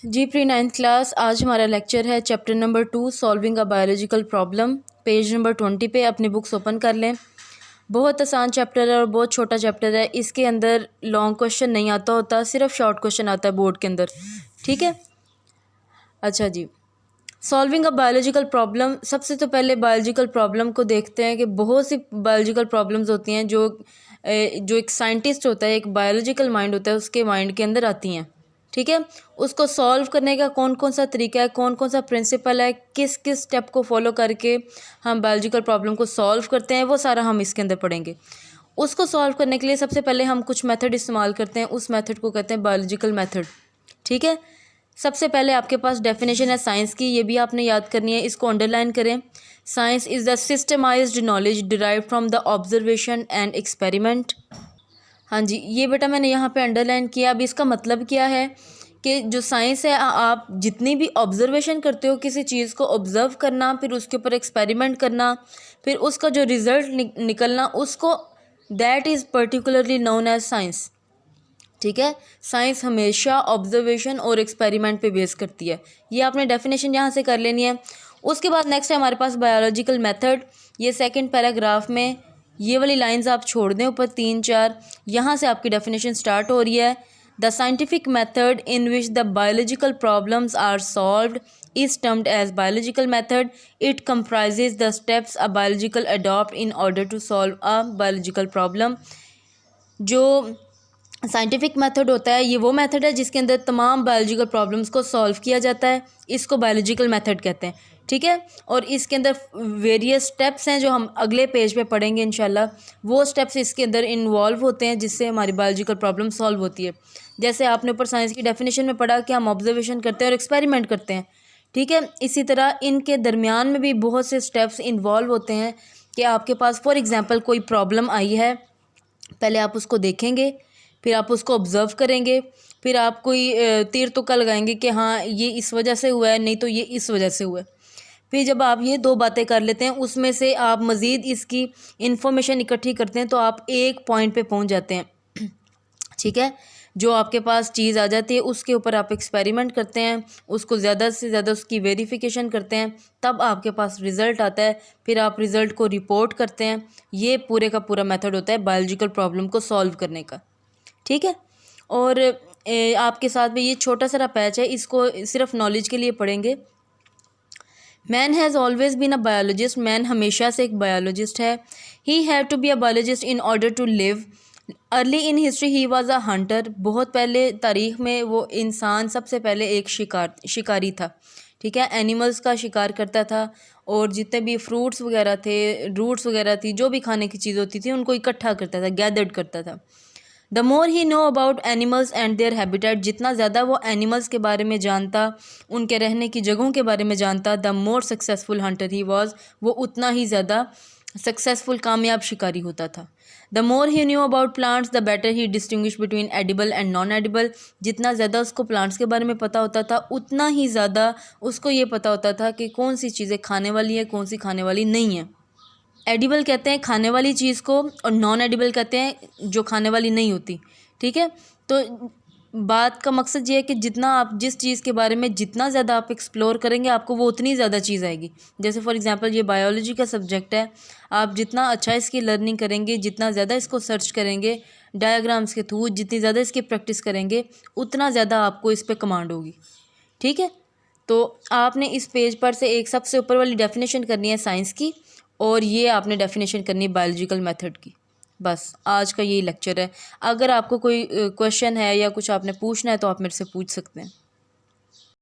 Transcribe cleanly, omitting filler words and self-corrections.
जी pre ninth class, आज हमारा lecture है chapter number 2 solving a biological problem. Page number 20 पे अपनी बुक्स ओपन कर लें। बहुत आसान चैप्टर है और बहुत छोटा चैप्टर है। इसके अंदर लॉन्ग क्वेश्चन नहीं आता होता, सिर्फ शॉर्ट क्वेश्चन आता है बोर्ड के अंदर। ठीक है, अच्छा जी। सॉल्विंग अ बायोलॉजिकल प्रॉब्लम, सबसे तो पहले बायोलॉजिकल प्रॉब्लम को देखते हैं कि बहुत सी बायोलॉजिकल प्रॉब्लम्स होती हैं जो एक साइंटिस्ट होता है, एक बायोलॉजिकल माइंड होता है, उसके माइंड के अंदर आती हैं। ठीक है, उसको सॉल्व करने का कौन कौन सा तरीका है, कौन कौन सा प्रिंसिपल है, किस किस स्टेप को फॉलो करके हम बायोलॉजिकल प्रॉब्लम को सॉल्व करते हैं, वो सारा हम इसके अंदर पढ़ेंगे। उसको सॉल्व करने के लिए सबसे पहले हम कुछ मेथड इस्तेमाल करते हैं, उस मेथड को कहते हैं बायोलॉजिकल मेथड। ठीक है, सबसे पहले आपके पास डेफिनेशन है साइंस की, ये भी आपने याद करनी है, इसको अंडरलाइन करें। Science is the systemised knowledge derived from the observation and experiment. हाँ जी, ये बेटा मैंने यहाँ पे अंडरलाइन किया। अब इसका मतलब क्या है कि जो साइंस है, आप जितनी भी ऑब्जर्वेशन करते हो, किसी चीज़ को ऑब्ज़र्व करना, फिर उसके ऊपर एक्सपेरिमेंट करना, फिर उसका जो रिज़ल्ट निकलना, उसको that is particularly known as science. ठीक है, साइंस हमेशा ऑब्जर्वेशन और एक्सपेरिमेंट पे बेस करती है। ये आपने डेफिनेशन यहाँ से कर लेनी है। उसके बाद नेक्स्ट है हमारे पास बायोलॉजिकल मेथड। ये सेकंड पैराग्राफ में ये वाली लाइंस आप छोड़ दें ऊपर 3-4, यहाँ से आपकी डेफिनेशन स्टार्ट हो रही है। The scientific method in which the biological problems are solved is termed as biological method. It comprises the steps a biological adopt in order to solve a biological problem. जो scientific method होता है, ये वो method है जिसके अंदर तमाम biological problems को सॉल्व किया जाता है, इसको बायोलॉजिकल मेथड कहते हैं। ठीक है, और इसके अंदर वेरियस स्टेप्स हैं जो हम अगले पेज पे पढ़ेंगे इंशाल्लाह। वो स्टेप्स इसके अंदर इन्वॉल्व होते हैं जिससे हमारी बायोलॉजिकल प्रॉब्लम सॉल्व होती है। जैसे आपने ऊपर साइंस की डेफिनेशन में पढ़ा कि हम ऑब्जर्वेशन करते हैं और एक्सपेरिमेंट करते हैं। ठीक है, इसी तरह इनके दरमियान में भी बहुत से स्टेप्स इन्वॉल्व होते हैं कि आपके पास फॉर एग्ज़ाम्पल कोई प्रॉब्लम आई है, पहले आप उसको देखेंगे, फिर आप उसको ऑब्ज़र्व करेंगे, फिर आप कोई तीर तुक्का लगाएंगे कि हाँ ये इस वजह से हुआ है, नहीं तो ये इस वजह से हुआ है। फिर जब आप ये दो बातें कर लेते हैं, उसमें से आप मज़ीद इसकी इंफॉर्मेशन इकट्ठी करते हैं, तो आप एक पॉइंट पे पहुंच जाते हैं। ठीक है, जो आपके पास चीज़ आ जाती है उसके ऊपर आप एक्सपेरिमेंट करते हैं, उसको ज़्यादा से ज़्यादा उसकी वेरिफिकेशन करते हैं, तब आपके पास रिज़ल्ट आता है, फिर आप रिज़ल्ट को रिपोर्ट करते हैं। ये पूरे का पूरा मेथड होता है बायोलॉजिकल प्रॉब्लम को सॉल्व करने का। ठीक है, और आपके साथ में ये छोटा सा पैच है, इसको सिर्फ नॉलेज के लिए पढ़ेंगे। Man has always been a biologist, man हमेशा से एक बायोलॉजिस्ट है। He had to be a biologist in order to live. Early in history he was a hunter, बहुत पहले तारीख़ में वो इंसान सबसे पहले एक शिकारी था। ठीक है, एनिमल्स का शिकार करता था, और जितने भी फ्रूट्स वगैरह थे, रूट्स वगैरह थी, जो भी खाने की चीज़ होती थी, उनको इकट्ठा करता था, गैदर्ड करता था। The more he know about animals and their habitat, जितना ज़्यादा वो एनिमल्स के बारे में जानता, उनके रहने की जगहों के बारे में जानता, the more successful Hunter he was, वो उतना ही ज़्यादा सक्सेसफुल कामयाब शिकारी होता था। The more he knew about plants the better he distinguish between edible and non edible, जितना ज़्यादा उसको प्लांट्स के बारे में पता होता था, उतना ही ज़्यादा उसको ये पता होता था कि कौन सी चीज़ें खाने वाली है, कौन सी खाने वाली नहीं है। एडिबल कहते हैं खाने वाली चीज़ को, और नॉन एडिबल कहते हैं जो खाने वाली नहीं होती। ठीक है, तो बात का मकसद ये है कि जितना आप जिस चीज़ के बारे में जितना ज़्यादा आप एक्सप्लोर करेंगे, आपको वो उतनी ज़्यादा चीज़ आएगी। जैसे फॉर एग्जांपल ये बायोलॉजी का सब्जेक्ट है, आप जितना अच्छा इसकी लर्निंग करेंगे, जितना ज़्यादा इसको सर्च करेंगे डायग्राम्स के थ्रू, जितनी ज़्यादा इसकी प्रैक्टिस करेंगे, उतना ज़्यादा आपको इस पर कमांड होगी। ठीक है, तो आपने इस पेज पर से एक सबसे ऊपर वाली डेफिनेशन करनी है साइंस की, और ये आपने डेफिनेशन करनी है बायोलॉजिकल मेथड की। बस आज का यही लेक्चर है। अगर आपको कोई क्वेश्चन है या कुछ आपने पूछना है तो आप मेरे से पूछ सकते हैं।